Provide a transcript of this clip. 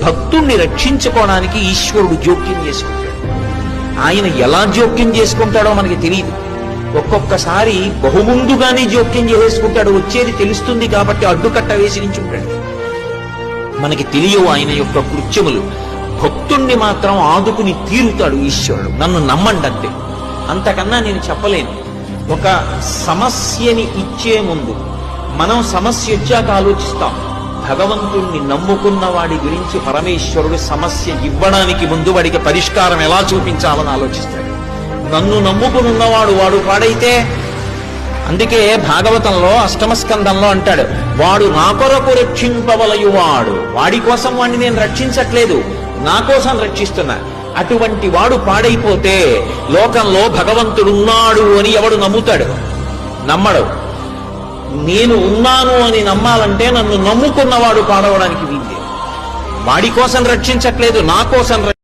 భక్తుణ్ణి రక్షించుకోవడానికి ఈశ్వరుడు జోక్యం చేసుకుంటాడు. ఆయన ఎలా జోక్యం చేసుకుంటాడో మనకి తెలియదు. ఒక్కొక్కసారి బహుముందుగానే జోక్యం చేసుకుంటాడు. వచ్చేది తెలుస్తుంది కాబట్టి అడ్డుకట్ట వేసి నించుంటాడు. మనకి తెలియవు ఆయన యొక్క కృత్యములు. భక్తుణ్ణి మాత్రం ఆదుకుని తీరుతాడు ఈశ్వరుడు. నన్ను నమ్మండి అంతే, అంతకన్నా నేను చెప్పలేను. ఒక సమస్యని ఇచ్చే ముందు మనం సమస్య వచ్చాక ఆలోచిస్తాం. భగవంతుణ్ణి నమ్ముకున్న వాడి గురించి పరమేశ్వరుడు సమస్య ఇవ్వడానికి ముందు వాడికి పరిష్కారం ఎలా చూపించాలని ఆలోచిస్తాడు. నన్ను నమ్ముకునున్నవాడు వాడు పాడైతే, అందుకే భాగవతంలో అష్టమ స్కందంలో అంటాడు, వాడు నా కొరకు రక్షింపవలయువాడు. వాడి కోసం వాడిని నేను రక్షించట్లేదు, నా కోసం రక్షిస్తున్నా. అటువంటి వాడు పాడైపోతే లోకంలో భగవంతుడున్నాడు అని ఎవడు నమ్ముతాడు? నమ్మడు. నేను ఉన్నాను అని నమ్మాలంటే నన్ను నమ్ముకున్నవాడు పాడవడానికి వీల్లేదు. వాడి కోసం రక్షించట్లేదు, నా కోసం